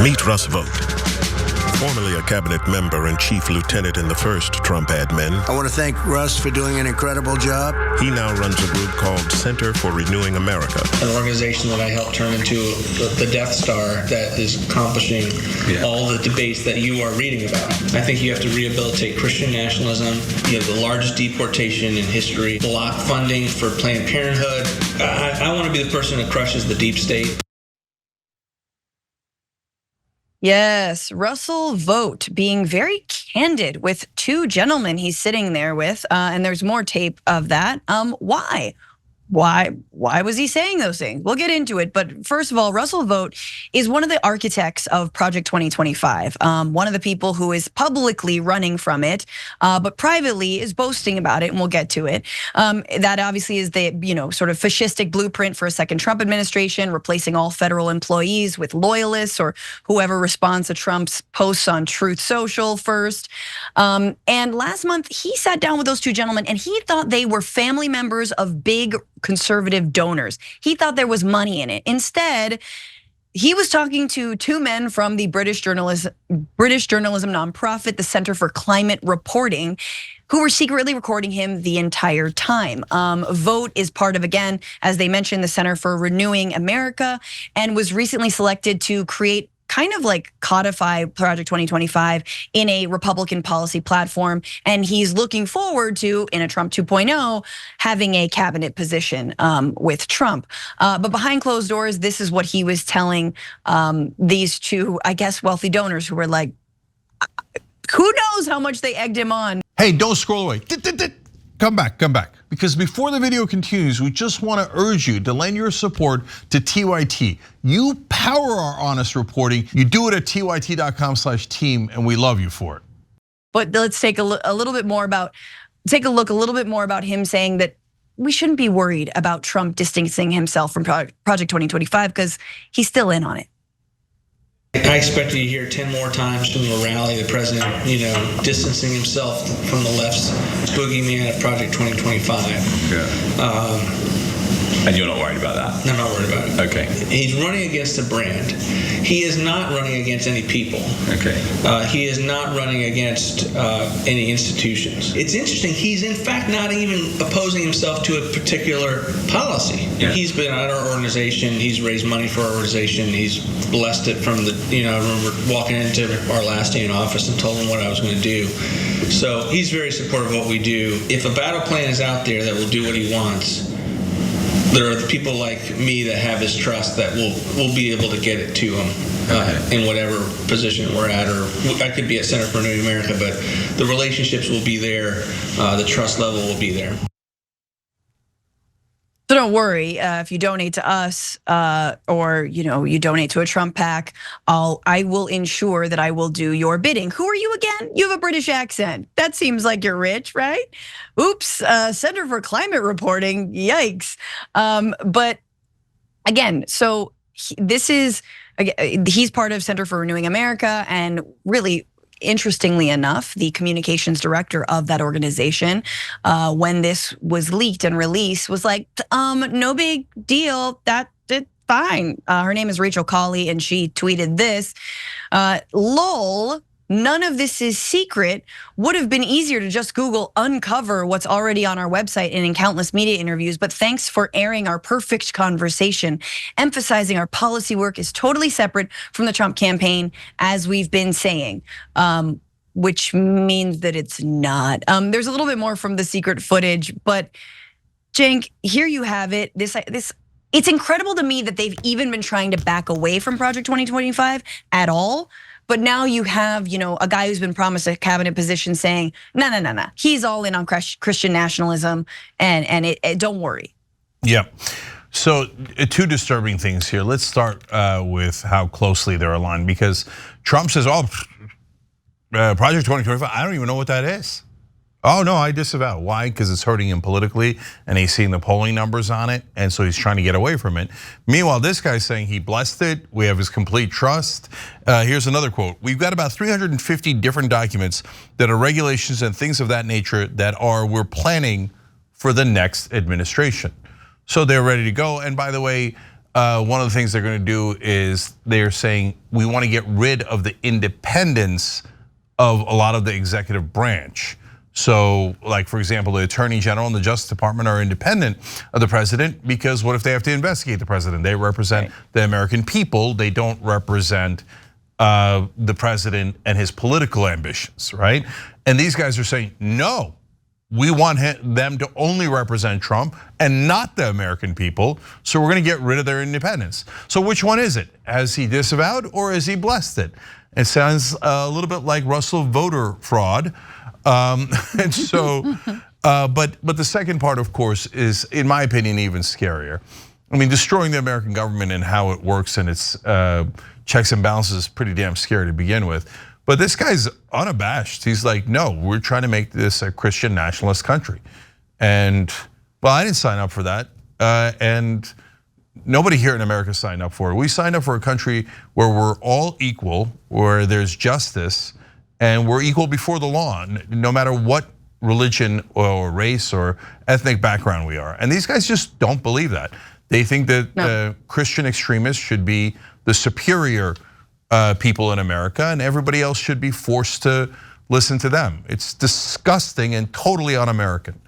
Meet Russ Vought, formerly a cabinet member and chief lieutenant in the first Trump admin. I want to thank Russ for doing an incredible job. He now runs a group called Center for Renewing America, an organization that I helped turn into the Death Star that is accomplishing all the debates that you are reading about. I think you have to rehabilitate Christian nationalism. You have the largest deportation in history, block funding for Planned Parenthood. I want to be the person that crushes the deep state. Yes, Russell Vought being very candid with two gentlemen he's sitting there with, and there's more tape of that. Why? Why was he saying those things? We'll get into it, but first of all, Russell Vought is one of the architects of Project 2025, one of the people who is publicly running from it, but privately is boasting about it, and we'll get to it. That obviously is the sort of fascistic blueprint for a second Trump administration, replacing all federal employees with loyalists or whoever responds to Trump's posts on Truth Social first. And last month, he sat down with those two gentlemen, and he thought they were family members of big conservative donors. He thought there was money in it. Instead, he was talking to two men from the British journalism nonprofit, the Center for Climate Reporting, who were secretly recording him the entire time. Vought is part of, again, as they mentioned, the Center for Renewing America, and was recently selected to create kind of like codify Project 2025 in a Republican policy platform. And he's looking forward to, in a Trump 2.0, having a cabinet position with Trump. But behind closed doors, this is what he was telling these two, I guess, wealthy donors who were like, who knows how much they egged him on. Hey, don't scroll away. Come back. Because before the video continues, we just want to urge you to lend your support to TYT. You power our honest reporting. You do it at tyt.com/team, and we love you for it. But let's take a look a little bit more about him saying that we shouldn't be worried about Trump distancing himself from Project 2025 because he's still in on it. I expect you to hear 10 more times from the rally, the president, distancing himself from the left's boogeyman of Project 2025. Yeah. And you're not worried about that? I'm not worried about it. Okay. He's running against a brand. He is not running against any people. Okay. He is not running against any institutions. It's interesting, he's in fact not even opposing himself to a particular policy. Yeah. He's been at our organization, he's raised money for our organization, he's blessed it from the, I remember walking into our last day in office and told him what I was going to do. So he's very supportive of what we do. If a battle plan is out there that will do what he wants, there are people like me that have his trust that will be able to get it to him in whatever position we're at, or I could be at Center for Renewing America, but the relationships will be there, the trust level will be there. So don't worry if you donate to us or you donate to a Trump PAC, I will ensure that I will do your bidding. Who are you again? You have a British accent. That seems like you're rich, right? Oops, Center for Climate Reporting, yikes. But again, so he's part of Center for Renewing America, and really, interestingly enough, the communications director of that organization, when this was leaked and released, was like, no big deal, that's fine. Her name is Rachel Colley, and she tweeted this, lol, none of this is secret. Would have been easier to just Google uncover what's already on our website and in countless media interviews, but thanks for airing our perfect conversation, emphasizing our policy work is totally separate from the Trump campaign, as we've been saying, which means that it's not. There's a little bit more from the secret footage, but Cenk, here you have it. It's incredible to me that they've even been trying to back away from Project 2025 at all. But now you have, a guy who's been promised a cabinet position saying, no. He's all in on Christian nationalism, and don't worry. Yeah. So two disturbing things here. Let's start with how closely they're aligned, because Trump says, Project 2025, I don't even know what that is. Oh no, I disavow. Why? Because it's hurting him politically, and he's seeing the polling numbers on it, and so he's trying to get away from it. Meanwhile, this guy's saying he blessed it. We have his complete trust. Here's another quote. We've got about 350 different documents that are regulations and things of that nature that we're planning for the next administration. So they're ready to go. And by the way, one of the things they're going to do is they're saying we want to get rid of the independence of a lot of the executive branch. So, like, for example, the Attorney General and the Justice Department are independent of the president because what if they have to investigate the president? They represent the American people. They don't represent the president and his political ambitions, right? And these guys are saying, no, we want them to only represent Trump and not the American people. So we're going to get rid of their independence. So which one is it? Has he disavowed or has he blessed it? It sounds a little bit like Russell voter fraud. And so, but the second part, of course, is, in my opinion, even scarier. I mean, destroying the American government and how it works and its checks and balances is pretty damn scary to begin with. But this guy's unabashed. He's like, no, we're trying to make this a Christian nationalist country. And, well, I didn't sign up for that. And nobody here in America signed up for it. We signed up for a country where we're all equal, where there's justice, and we're equal before the law, no matter what religion or race or ethnic background we are. And these guys just don't believe that. They think that Christian extremists should be the superior people in America, and everybody else should be forced to listen to them. It's disgusting and totally un-American.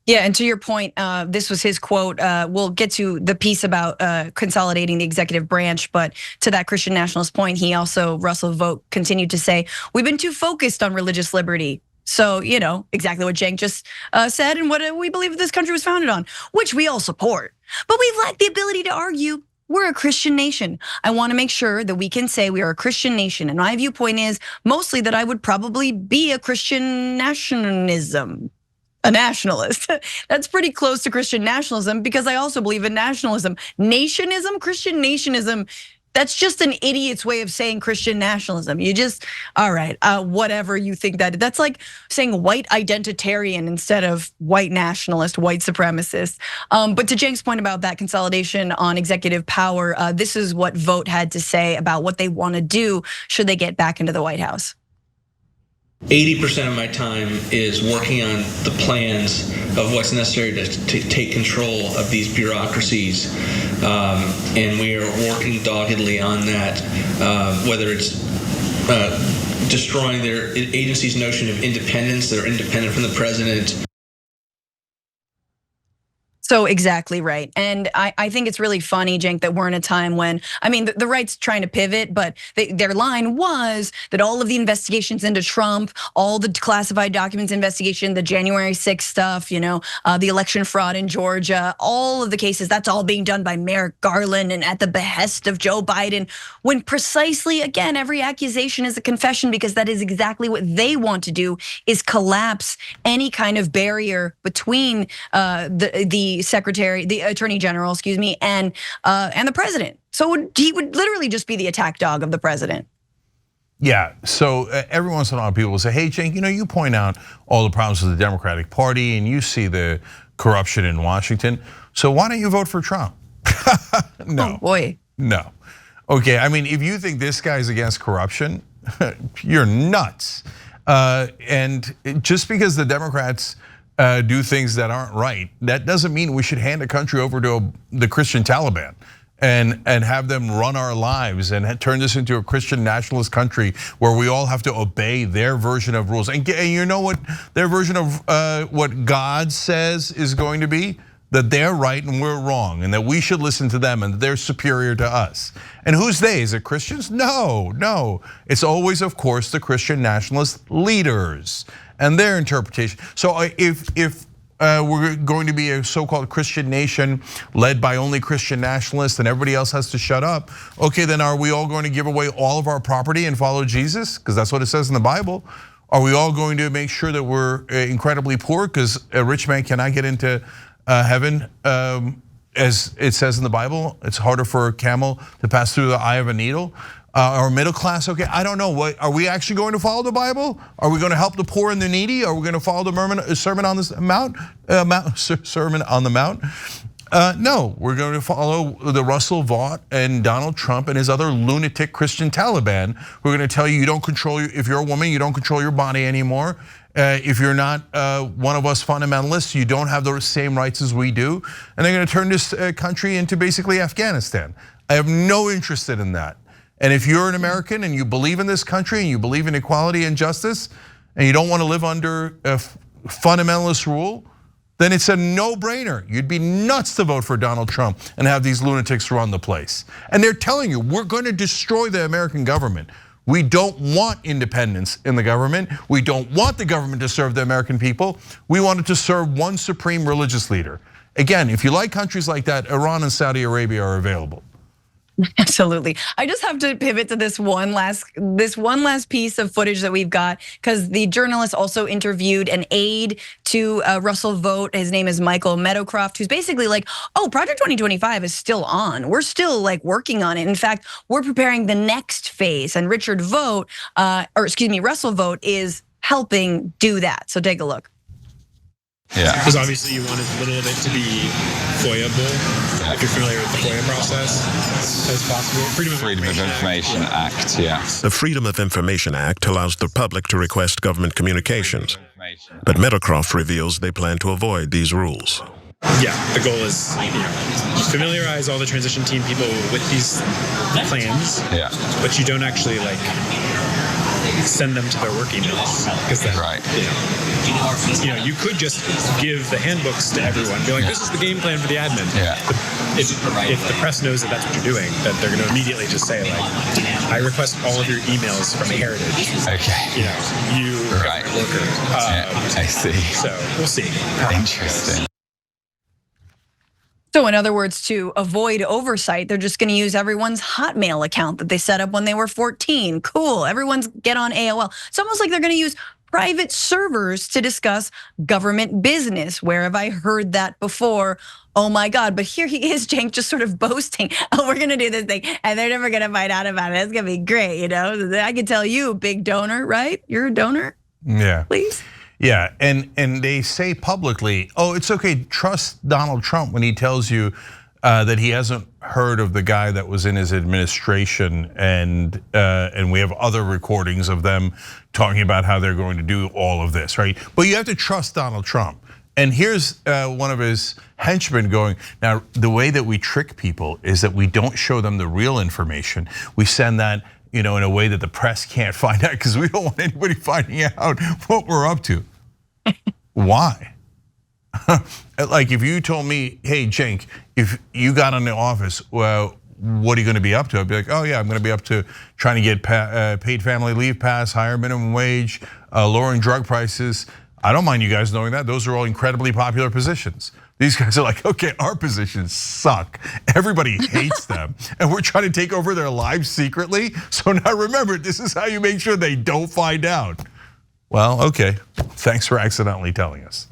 Yeah, and to your point, this was his quote. We'll get to the piece about consolidating the executive branch, but to that Christian nationalist point, he also, Russell Vought, continued to say, we've been too focused on religious liberty. So, exactly what Cenk just said and what we believe this country was founded on, which we all support. But we lack the ability to argue we're a Christian nation. I want to make sure that we can say we are a Christian nation. And my viewpoint is mostly that I would probably be a Christian nationalism. A nationalist. That's pretty close to Christian nationalism because I also believe in nationalism. Nation-ism, Christian nation-ism, that's just an idiot's way of saying Christian nationalism. You just, all right, whatever you think that's like saying white identitarian instead of white nationalist, white supremacist. But to Cenk's point about that consolidation on executive power, this is what Vought had to say about what they want to do should they get back into the White House. 80% of my time is working on the plans of what's necessary to take control of these bureaucracies, and we are working doggedly on that, whether it's destroying their agency's notion of independence. They're independent from the president. So exactly right. And I think it's really funny, Cenk, that we're in a time when, I mean, the right's trying to pivot, but their line was that all of the investigations into Trump, all the classified documents investigation, the January 6th stuff, the election fraud in Georgia, all of the cases, that's all being done by Merrick Garland and at the behest of Joe Biden, when precisely, again, every accusation is a confession because that is exactly what they want to do, is collapse any kind of barrier between the Attorney General, and the president. So he would literally just be the attack dog of the president. Yeah, so every once in a while people will say, hey, Cenk, you point out all the problems with the Democratic Party and you see the corruption in Washington. So why don't you vote for Trump? No. Oh boy. No. Okay, I mean, if you think this guy's against corruption, you're nuts. And just because the Democrats do things that aren't right, that doesn't mean we should hand the country over to the Christian Taliban and have them run our lives and turn this into a Christian nationalist country where we all have to obey their version of rules. And you know what their version of what God says is going to be? That they're right and we're wrong, and that we should listen to them and that they're superior to us. And who's they? Is it Christians? No. It's always, of course, the Christian nationalist leaders and their interpretation. So if we're going to be a so-called Christian nation led by only Christian nationalists and everybody else has to shut up, okay, then are we all going to give away all of our property and follow Jesus? Because that's what it says in the Bible. Are we all going to make sure that we're incredibly poor because a rich man cannot get into heaven? As it says in the Bible, it's harder for a camel to pass through the eye of a needle. Or middle class, okay, I don't know. What are we actually going to follow the Bible? Are we going to help the poor and the needy? Are we going to follow the Sermon on the Mount? Sermon on the Mount? No, we're going to follow the Russell Vought and Donald Trump and his other lunatic Christian Taliban. We're going to tell you don't control, if you're a woman, you don't control your body anymore. If you're not one of us fundamentalists, you don't have those same rights as we do. And they're going to turn this country into basically Afghanistan. I have no interest in that. And if you're an American and you believe in this country and you believe in equality and justice, and you don't want to live under a fundamentalist rule, then it's a no-brainer. You'd be nuts to vote for Donald Trump and have these lunatics run the place. And they're telling you, we're going to destroy the American government. We don't want independence in the government. We don't want the government to serve the American people. We want it to serve one supreme religious leader. Again, if you like countries like that, Iran and Saudi Arabia are available. Absolutely. I just have to pivot to this one last piece of footage that we've got, because the journalist also interviewed an aide to Russell Vought. His name is Michael Meadowcroft, who's basically like, oh, Project 2025 is still on. We're still like working on it. In fact, we're preparing the next phase. And Russell Vought is helping do that. So take a look. Yeah. Because obviously you want a little of it to be FOIA-able, if you're familiar with the FOIA process, as possible. Freedom of Information Act, yeah. The Freedom of Information Act allows the public to request government communications. But Meadowcroft reveals they plan to avoid these rules. Yeah, the goal is, familiarize all the transition team people with these plans, but you don't actually like send them to their work emails, because then, you could just give the handbooks to everyone, be like, this is the game plan for the admin. If the press knows that that's what you're doing, that they're going to immediately just say, like, I request all of your emails from Heritage. Okay. You worker. I see. So we'll see. Interesting. So in other words, to avoid oversight, they're just going to use everyone's Hotmail account that they set up when they were 14. Cool, everyone's get on AOL. It's almost like they're going to use private servers to discuss government business. Where have I heard that before? Oh my God, but here he is, Cenk, just sort of boasting, oh, we're gonna do this thing, and they're never gonna find out about it. It's gonna be great, I can tell you, big donor, right? You're a donor? Yeah. Please? Yeah, and they say publicly, oh, it's okay, trust Donald Trump when he tells you that he hasn't heard of the guy that was in his administration, and we have other recordings of them talking about how they're going to do all of this, right? But you have to trust Donald Trump. And here's one of his henchmen going, now the way that we trick people is that we don't show them the real information. We send that in a way that the press can't find out, because we don't want anybody finding out what we're up to. Why? Like if you told me, hey, Cenk, if you got in the office, well, what are you going to be up to? I'd be like, oh yeah, I'm going to be up to trying to get paid family leave pass, higher minimum wage, lowering drug prices. I don't mind you guys knowing that. Those are all incredibly popular positions. These guys are like, okay, our positions suck. Everybody hates them. And we're trying to take over their lives secretly. So now remember, this is how you make sure they don't find out. Well, okay, thanks for accidentally telling us.